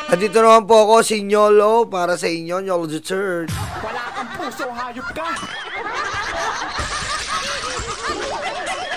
At dito naman po ako, si Nyolo, para sa inyo, Nyolo the Third. Wala kang puso, hayop ka.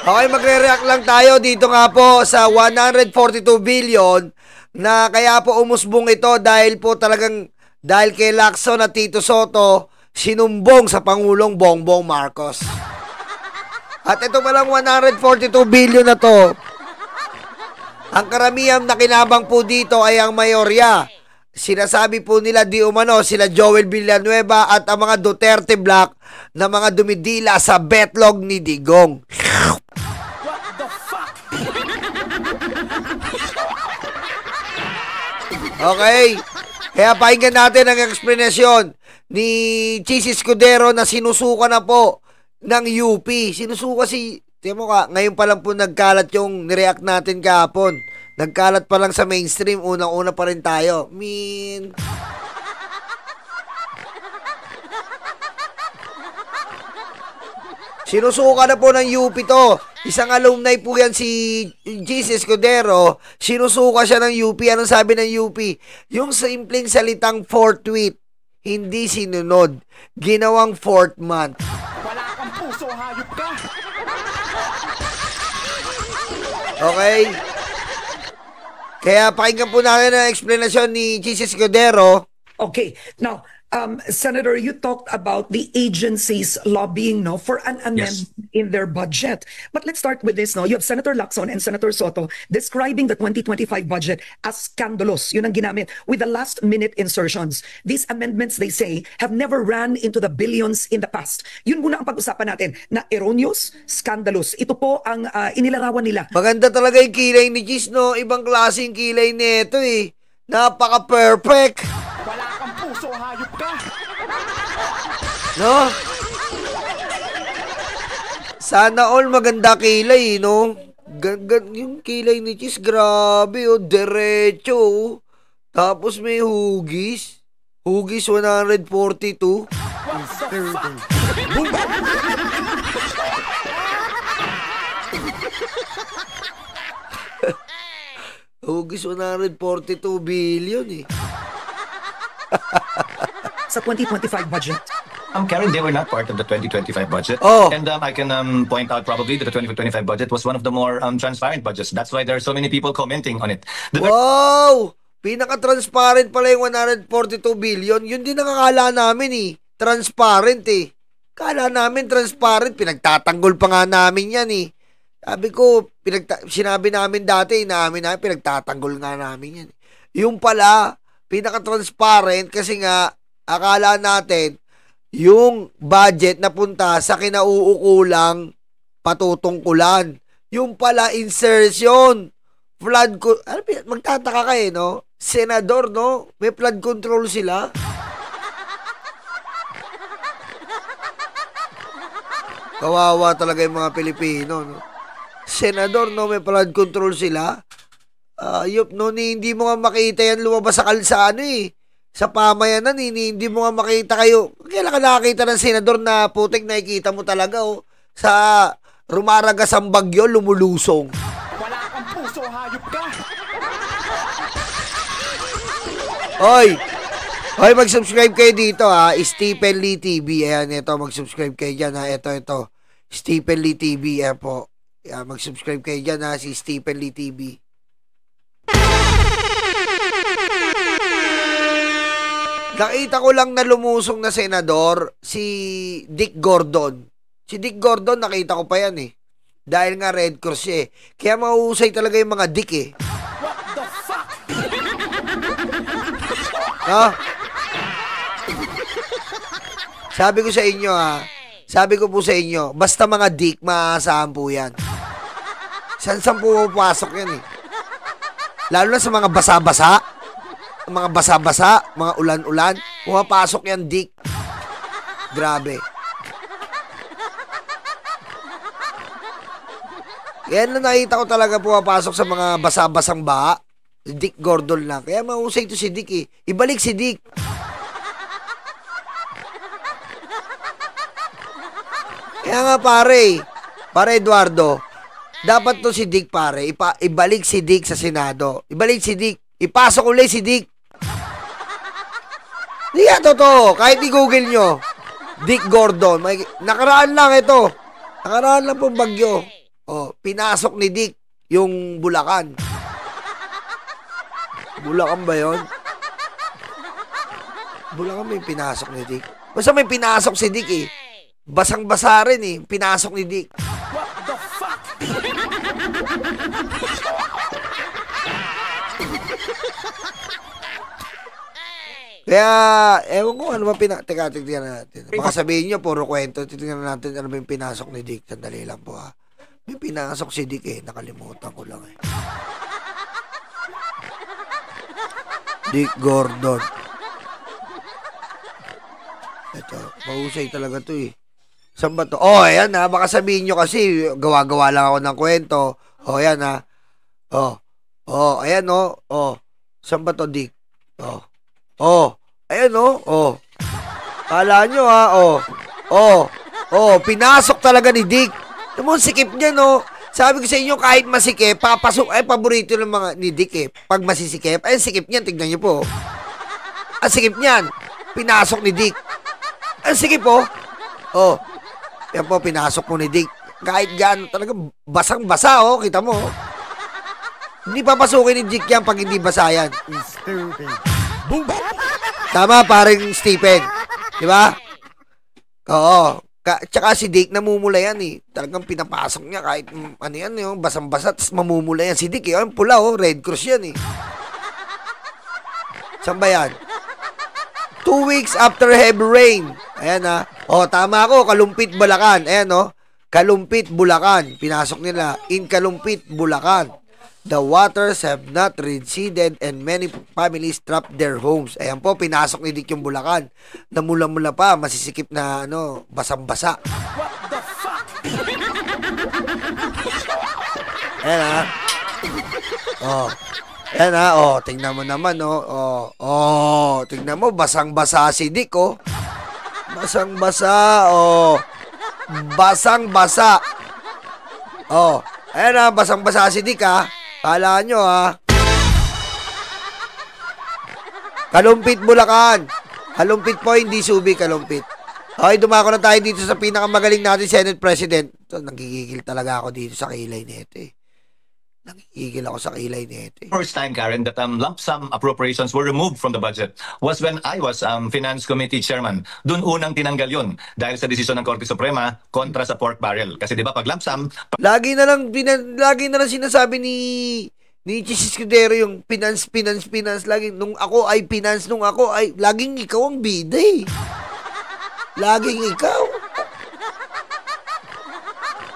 Okay, magre-react lang tayo dito nga po sa 142 billion na kaya po umusbong ito dahil po talagang dahil kay Lacson at Tito Soto sinumbong sa Pangulong Bongbong Marcos. At ito palang 142 billion na to, ang karamihan na kinabang po dito ay ang mayorya. Sinasabi po nila di umano sila Joel Villanueva at ang mga Duterte Black na mga dumidila sa betlog ni Digong. What the fuck? Okay. Kaya pakinggan natin ang eksplanasyon ni Chis Escudero na sinusuka na po ng UP. Sinusuka tiyan mo ka, ngayon pa lang po nagkalat yung nireact natin kahapon. Nagkalat pa lang sa mainstream, unang-una pa rin tayo. Sinusuka na po ng UP to. Isang alumni po yan si Chis Escudero. Sinusuka siya ng UP. Anong sabi ng UP? Yung simpleng salitang fourth week, hindi sinunod. Ginawang fourth month. Wala kang puso, hayop ka. Okay? Kaya pakinggan po natin ang explanation ni Chis Escudero. Okay, now, Senator, you talked about the agencies lobbying for an amendment in their budget. But let's start with this. You have Senator Lacson and Senator Soto describing the 2025 budget as scandalous. Yun ang ginamit with the last-minute insertions. These amendments, they say, have never ran into the billions in the past. Yun muna ang pag-usapan natin na erroneous, scandalous. Ito po ang inilarawan nila. Maganda talaga yung kilay ni Chis, no? Ibang klaseng kilay nito eh. Napaka-perfect. Wala kang puso, hayop ka. No? Sana all maganda kilay, no? Yung kilay ni Chis, grabe, derecho, oh. Tapos may hugis. Hugis 142. Hugis 142 billion eh. Sa 2025 budget. Karen, they were not part of the 2025 budget. Oh. And I can point out probably that the 2025 budget was one of the more transparent budgets. That's why there are so many people commenting on it. Wow! Pinaka-transparent pala yung 142 billion. Yun din nakakala namin eh. Transparent eh. Kala namin transparent. Pinagtatanggol pa nga namin yan eh. Sabi ko, sinabi namin dati, pinagtatanggol nga namin yan. Yung pala, pinaka-transparent kasi nga, akala natin, yung budget na punta sa kinauukulang patutungkulan. Yung pala, insertion. Flood magtataka ka eh, no? Senador, no? May flood control sila. Kawawa talaga yung mga Pilipino, no? Senador, no? May flood control sila. Hindi mo nga makita yan lumabas sa kalsano eh. Sa pamayanan, hindi mo nga makita kayo. Kailan ka nakakita ng senador na putik nakikita mo talaga, oh. Sa rumaragas ang bagyo, lumulusong. Wala kang puso, hayop ka. Hoy, mag-subscribe kayo dito ha. Stephen Lee TV. Ayan, ito, mag-subscribe kayo dyan ha. Ito. Stephen Lee TV. Ayan po. Ayan, mag-subscribe kayo dyan ha. Si Stephen Lee TV. Nakita ko lang na lumusong na senador, si Dick Gordon. Si Dick Gordon, nakita ko pa yan eh. Dahil nga Red Cross siya eh. Kaya mahusay talaga yung mga Dick eh. What the fuck? Ha? Sabi ko sa inyo ha. Sabi ko po sa inyo, basta mga Dick, maaasahan po yan. Saan pumapasok yan eh. Lalo na sa mga basa-basa. Mga basa-basa, mga ulan-ulan, pumapasok yan, Dick. Grabe. Yan na nakita ko talaga pumapasok sa mga basa-basang baha. Dick Gordon lang. Kaya mahusay ito si Dick eh. Ibalik si Dick. Kaya nga pare Eduardo, dapat to si Dick pare, ibalik si Dick sa Senado. Ibalik si Dick. Ipasok ulit si Dick. Hindi nga totoo. Kahit i-google nyo. Dick Gordon. Nakaraan lang ito. Nakaraan lang pong bagyo. Oh, pinasok ni Dick yung Bulacan. Bulacan ba yun? Bulacan ba yung pinasok ni Dick? Basta may pinasok si Dick eh. Basang-basa rin eh. Pinasok ni Dick. What the fuck? Kaya, ewan ko ano ba Teka, tignan natin. Baka sabihin nyo, puro kwento. Tignan natin ano ba yung pinasok ni Dick. Sandali lang po ha. May pinasok si Dick eh. Nakalimutan ko lang eh. Dick Gordon. Ito, mahusay talaga to eh. Saan ba to? Oh, ayan ha. Baka sabihin nyo kasi, gawa-gawa lang ako ng kwento. Oh, ayan ha. Oh, ayan oh. Oh, saan ba to, Dick? Oh, ayan oh. Kala nyo ha, pinasok talaga ni Dick. Yung sikip niya no. Sabi ko sa inyo, kahit masikip, papasok, ay paborito ng mga ni Dick eh. Pag masisikip, ay sikip niyan, tignan nyo po. Ang sikip niyan, pinasok ni Dick. Ang sikip po. Oh, yan po, pinasok po ni Dick. Kahit gaano talaga, basang-basa oh, kita mo. Hindi papasukin ni Dick yan pag hindi basa yan. Boom! Tama, paring Stephen. Di ba? Oo. Tsaka si Dick, namumula yan eh. Talagang pinapasok niya kahit ano yan, yung basang-basa, tapos mamumula yan. Si Dick eh, yung pula oh, Red Cross yan eh. Saan ba yan? 2 weeks after heavy rain. Ayan ha. Oh, tama ako, Kalumpit, Bulacan. Ayan oh. Kalumpit, Bulacan. Pinasok nila. In Kalumpit, Bulacan. The waters have not receded and many families trapped their homes. Ayan po, pinasok ni Dick yung Bulacan. Namula-mula pa, masisikip na basang-basa. What the fuck? Ayan ha. Oh. Ayan ha. Oh, tingnan mo naman oh. Oh, tingnan mo, basang-basa si Dick oh. Basang-basa oh. Basang-basa. Oh. Ayan ha, basang-basa si Dick ha. Kala nyo ha. Kalumpit, Bulacan. Kalumpit po, hindi Subi, Kalumpit. Okay, dumako na tayo dito sa pinakamagaling natin Senate President. Ito, nagigigil talaga ako dito sa kilay nito eh. Nagigigil ako sa kilay nito eh. First time, Karen, that lump sum appropriations were removed from the budget was when I was Finance Committee Chairman. Doon unang tinanggal yun dahil sa desisyon ng Korte Suprema kontra sa pork barrel. Kasi di ba pag lump sum... Lagi na lang sinasabi ni Chis Escudero yung finance. Laging, nung ako ay, laging ikaw ang bida eh. Laging ikaw.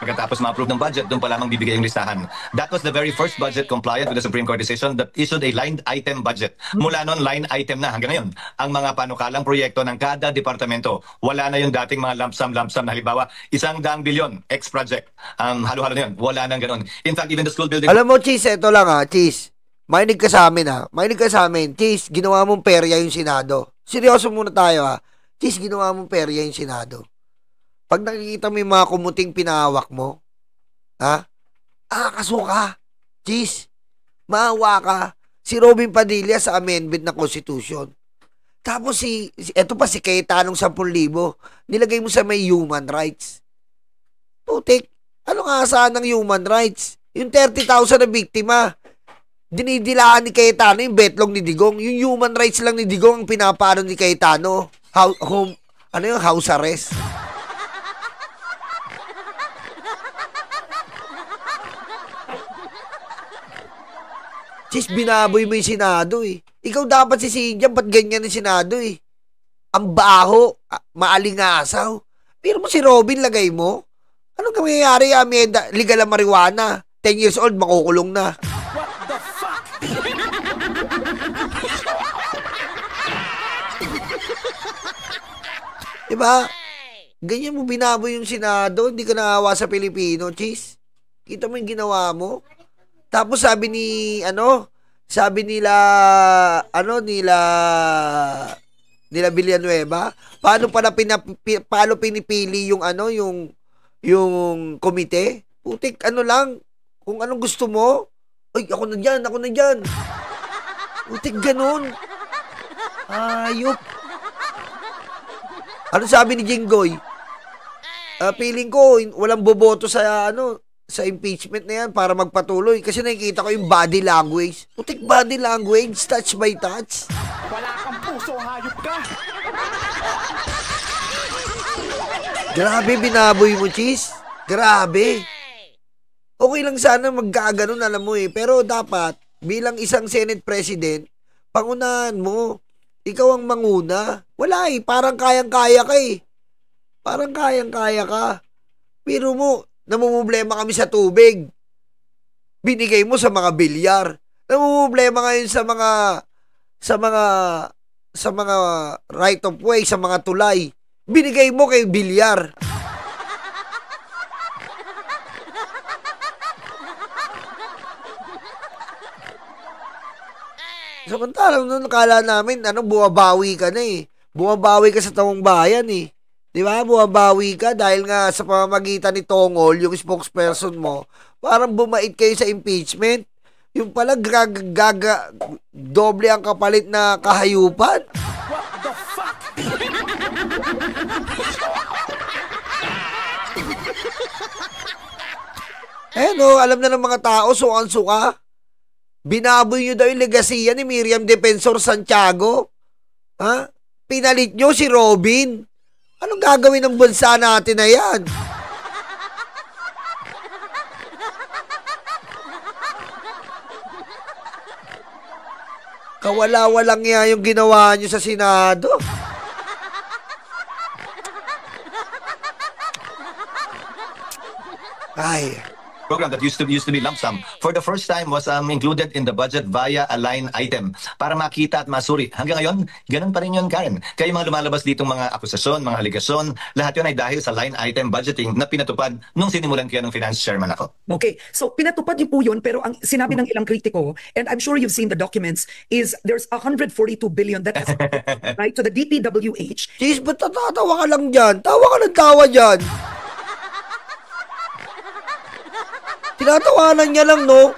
Pagkatapos ma-approve ng budget, doon pa lamang bibigay yung listahan. That was the very first budget compliant with the Supreme Court decision that issued a line item budget. Mula noon, line item na hanggang ngayon. Ang mga panukalang proyekto ng kada departamento, wala na yung dating mga lump sum na halimbawa, 100 bilyon, X project. Halo-halo na yun. Wala nang ganun. In fact, even the school building... Alam mo, Chis, ito lang ha, Chis. Makinig ka sa amin ha. Chis, ginawa mong perya yung Senado. Seryoso muna tayo ha. Chis, ginawa mong perya yung Senado. Pag nakikita mo yung mga kumuting pinahawak mo, ha? Kasuka. Chis, maawa ka. Si Robin Padilla sa amendment ng Constitution. Tapos eto pa si Cayetanong 10,000, nilagay mo sa may human rights. Putik, ano nga saan ng human rights? Yung 30,000 na biktima, dinidilaan ni Cayetano yung betlong ni Digong. Yung human rights lang ni Digong ang pinapaano ni Cayetano. House arrest. Sis, binaboy mo yung Senado eh. Ikaw dapat sisigyan, ba't ganyan yung Senado eh? Ang baho, maalingasaw. Pero mo si Robin, lagay mo. Anong nangyayari? Legal ang marijuana. 10 years old, makukulong na. What the fuck? Diba? Ganyan mo binaboy yung Senado, hindi ka naawa sa Pilipino, Chis. Kita mo yung ginawa mo? Tapos sabi nila Villanueva, paano pinipili yung komite? Putik, lang, kung anong gusto mo. Ay, ako na dyan. Putik, ganun. Ayop. Ano sabi ni Jinggoy? Feeling ko walang boboto sa sa impeachment na yan para magpatuloy kasi nakikita ko yung body language. Putik body language, touch by touch. Wala kang puso, hayop ka! Grabe, binaboy mo, Chis. Grabe. Okay lang sana magkaganon, alam mo eh. Pero dapat, bilang isang Senate President, pangunahan mo. Ikaw ang manguna. Wala eh, parang kayang-kaya ka eh. Parang kayang-kaya ka. Pero mo, namumblema kami sa tubig. Binigay mo sa mga bilyar. Namumblema ngayon sa mga right of way, sa mga tulay. Binigay mo kay bilyar. Samantalang nung nakala namin, bumabawi ka na eh. Bumabawi ka sa taong bayan eh. Di ba? Bumabawi ka dahil nga sa pamamagitan ni Tongol, yung spokesperson mo, parang bumait kayo sa impeachment. Yung pala, doble ang kapalit na kahayupan. What the fuck? Alam na ng mga tao, suka. Binaboy nyo daw yung legasiya ni Miriam Defensor Santiago. Ha? Pinalit nyo si Robin. Anong gagawin ng bansa natin na yan? Kawala-walang nga yung ginawa nyo sa Senado. Ay, Program that used to be lump sum for the first time was included in the budget via a line item para makita at masuri. Hanggang ngayon, ganun pa rin yun, Karen. Kaya yung mga lumalabas ditong mga akusasyon, mga aligasyon, lahat yun ay dahil sa line item budgeting na pinatupad nung sinimulan kaya ng finance chairman ako. Okay, so pinatupad niyo po yun, pero ang sinabi ng ilang kritiko, and I'm sure you've seen the documents, is there's 142 billion that has right to the DPWH. Sis, ba't natatawa ka lang dyan? Tawa ka ng tawa dyan. Tinatawanan niya lang, no?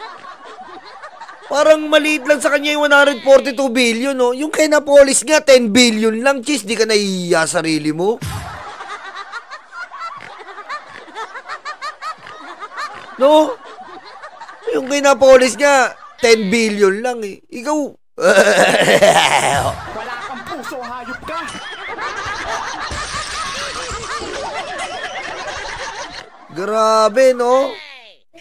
Parang maliit lang sa kanya yung 142 billion, no? Yung kay Napolis nga, 10 billion lang. Chis, di ka nahihiya sarili mo? No? Yung kay Napolis nga, 10 billion lang eh. Ikaw... Wala kang puso, hayop ka! Grabe, no?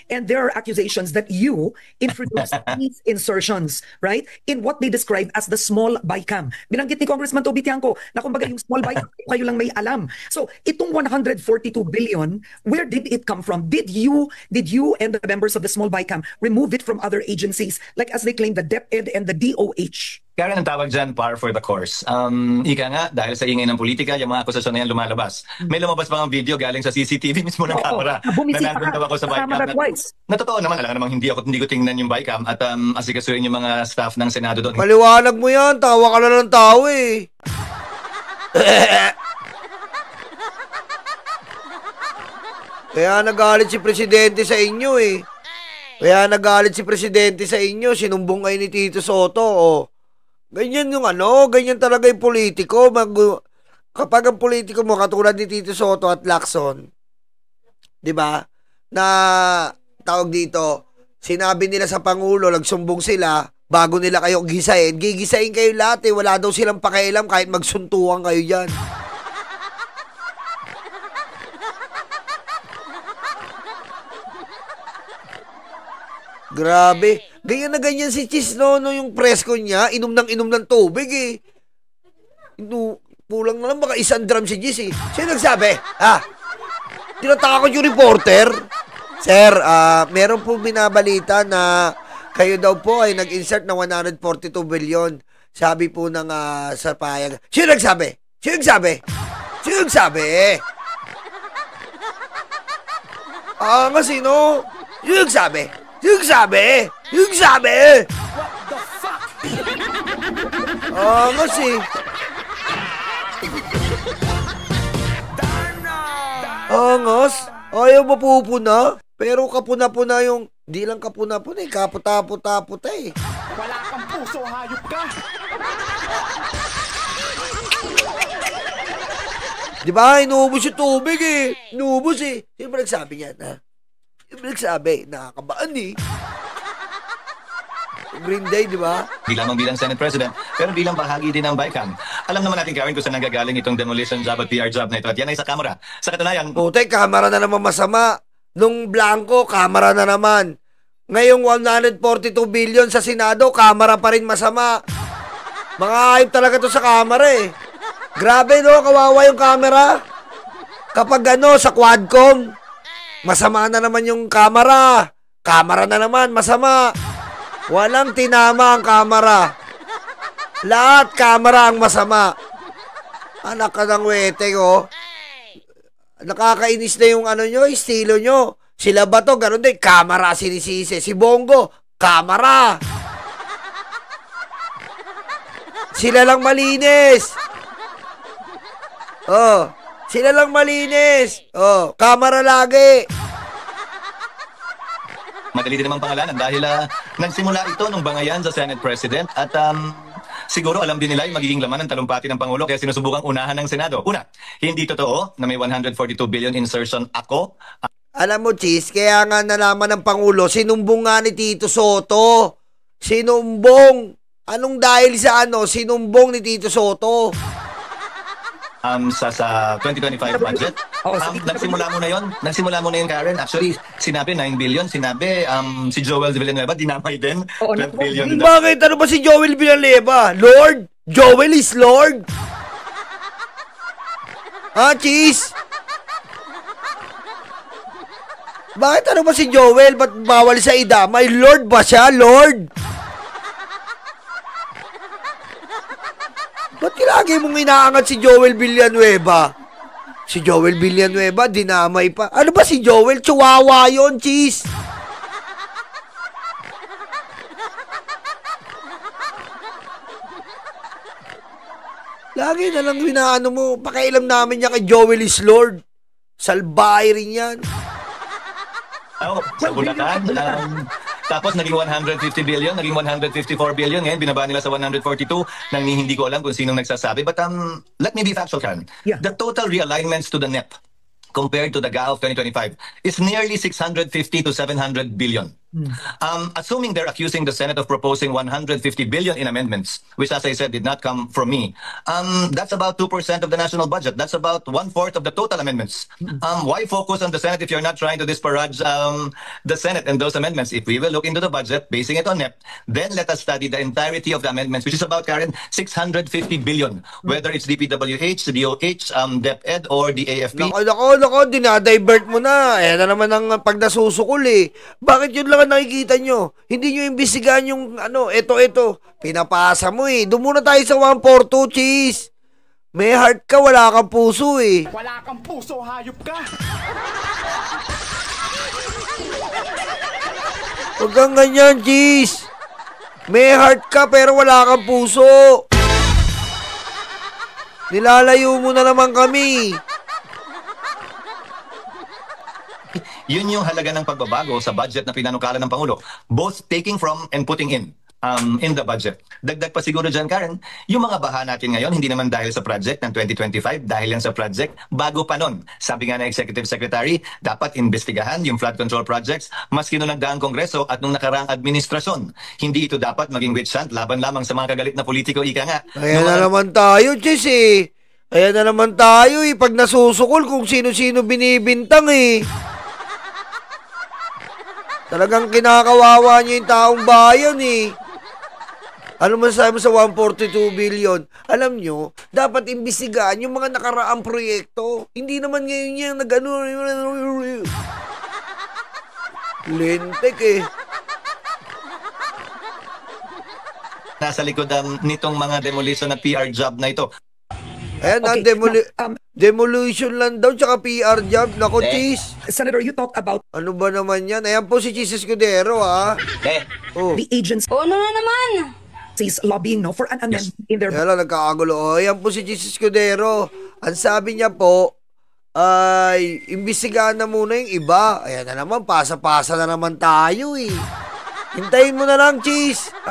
And there are accusations that you introduced these insertions, right, in what they describe as the small BICAM. Binanggit ni Congressman Toby Tiangco na kumbaga yung small BICAM, kayo lang may alam. So, itong 142 billion, where did it come from? Did you and the members of the small BICAM remove it from other agencies, like as they claim the DepEd and the DOH? Karen, ang tawag dyan, par for the course. Ika nga, dahil sa ingay ng politika, yung mga akusasyon na yan lumalabas. May lumabas pa ng video galing sa CCTV mismo ng camera. Bumisita Na nandun daw ako sa BICAM. Na totoo naman, alam namang hindi ko tingnan yung BICAM at asikasuhin yung mga staff ng Senado doon. Paliwanag mo yan. Tawa ka na ng tao eh. Kaya nagalit si Presidente sa inyo eh. Sinumbong kayo ni Tito Soto, oh. Ganyan yung ganyan talaga yung politiko. Kapag ang politiko mo, katulad ni Tito Soto at Lacson, di ba? Na, tawag dito, sinabi nila sa Pangulo, nagsumbong sila, bago nila kayo gisahin, gigisahin kayo lahat eh. Wala daw silang pakialam kahit magsuntukan kayo dyan. Grabe. Ganyan na ganyan si Chis, no? Yung presko niya, inom ng tubig, eh. Pulang na lang, baka 1 drum si Chis, eh. Sino nagsabi? Tinatakot yung reporter. Sir, meron po binabalita na kayo daw po ay nag-insert ng 142 billion. Sabi po ng sa payag. Sino nagsabi? Sino? Yung sabi? What the fuck? Kasi. Angas? Ayaw mapupuna? Pero kapuna-puna yung... Di lang kapuna-puna eh. Kaputa-puta-puta eh. Wala kang puso, hayop ka! Di ba? Inuubos yung tubig eh. Inuubos eh. Sino ba nagsabi niyan, ha? Sino ba nagsabi? Nakakabaan eh. Green Day, di ba? Di lamang bilang Senate President, pero bilang bahagi din ng BICAM. Alam naman natin, Karen, kung saan nanggagaling itong demolition job at PR job na ito. At yan ay sa Kamara. Sa katunayan, Putek, kamera na naman masama. Nung Blanco, kamera na naman. Ngayong 142 billion sa Senado, kamera pa rin masama. Mga hype talaga to sa kamera eh. Grabe no, kawawa yung kamera. Kapag sa Quadcom, masama na naman yung kamera. Kamera na naman, masama. Walang tinama ang kamera. Lahat kamera ang masama. Anak ka ng weteng, oh. Nakakainis na yung nyo, estilo nyo. Sila ba to? Ganun din. Kamera sinisisi. Si Bongo, kamera. Sila lang malinis. Oh, sila lang malinis. Oh, kamera lagi. madali din namang pangalanan dahil nagsimula ito nung bangayan sa Senate President at siguro alam din nila yung magiging laman ng talumpati ng Pangulo kaya sinusubukang unahan ng Senado. Una, hindi totoo na may 142 billion insertion ako. Alam mo, Chis, kaya nga nalaman ng Pangulo, sinumbong nga ni Tito Soto. Sinumbong. Anong dahil sa sinumbong ni Tito Soto? Sa 2025 budget. Nagsimula mo na yun, Karen. Actually, sinabi 9 billion. Sinabi si Joel Villanueva, dinamay din. 12 billion. Bakit? Ano ba si Joel Villanueva? Lord? Joel is Lord? Chis? Bakit ano ba si Joel? Ba't bawal sa idamay? Lord ba siya? Lord? Ba't lagi mong inaangat si Joel Villanueva? Si Joel Villanueva, dinamay pa. Ano ba si Joel? Chihuahua yun, Cheese. Lagi na lang winaano mo. Pakailam namin niya kay Joel is Lord. Salbahay rin yan. Sa Bulacan. Tapos naging 150 billion, naging 154 billion. Ngayon, binaba nila sa 142 nang hindi ko alam kung sinong nagsasabi. But let me be factual, Karen. Yeah. The total realignments to the NEP compared to the GA of 2025 is nearly 650 to 700 billion. Assuming they're accusing the Senate of proposing 150 billion in amendments, which as I said did not come from me, that's about 2% of the national budget. That's about 1/4 of the total amendments. Why focus on the Senate if you're not trying to disparage the Senate and those amendments? If we will look into the budget, basing it on NEP, then let us study the entirety of the amendments, which is about, Karen, 650 billion, whether it's DPWH, DOH, DepEd, or the AFP. Nako, dinadivert mo na. Ayan na naman ang pag nasusukol eh. Bakit yun lang ang nakikita nyo? Hindi nyo imbestigahan yung ito. Pinapasa mo eh. Doon muna tayo sa 142, Cheese. May heart ka, wala kang puso eh. Wala kang puso, hayop ka! Huwag kang ganyan, Cheese. May heart ka pero wala kang puso. Nilalayo mo na naman kami. Yun yung halaga ng pagbabago sa budget na pinanukala ng Pangulo. Both taking from and putting in the budget. Dagdag pa siguro dyan, Karen, yung mga baha natin ngayon, hindi naman dahil sa project ng 2025, dahil yan sa project, bago pa nun. Sabi nga ng Executive Secretary, dapat investigahan yung flood control projects, maski nung nagdaang Kongreso at nung nakaraang administrasyon. Hindi ito dapat maging witch hunt, laban lamang sa mga kagalit na politiko, ika nga. Ayan na naman tayo, Chis eh. Ayan na naman tayo eh. Pag nasusukol kung sino-sino binibintang eh. Talagang kinakawawa niyo yung taong bayan eh. Ano masasabi mo sa 142 billion? Alam nyo, dapat imbestigahan yung mga nakaraang proyekto. Hindi naman ngayon yung lintik eh. Nasa likod nitong mga demolition at PR job na ito. Ayan, demolition lang daw, tsaka PR job. Nako, Cheese. Senator, you talked about Ano ba naman yan? Ayan po si Cheese Escudero, ha? Oh. the agencies Oh, ano na naman? lobbying for an amendment in their Kaya lang, nagkakagulo. Oh, ayan po si Cheese Escudero. Ang sabi niya po, ay, imbestigahan na muna yung iba. Ayan na naman, pasa-pasa na naman tayo, eh. Hintayin mo na lang, Cheese.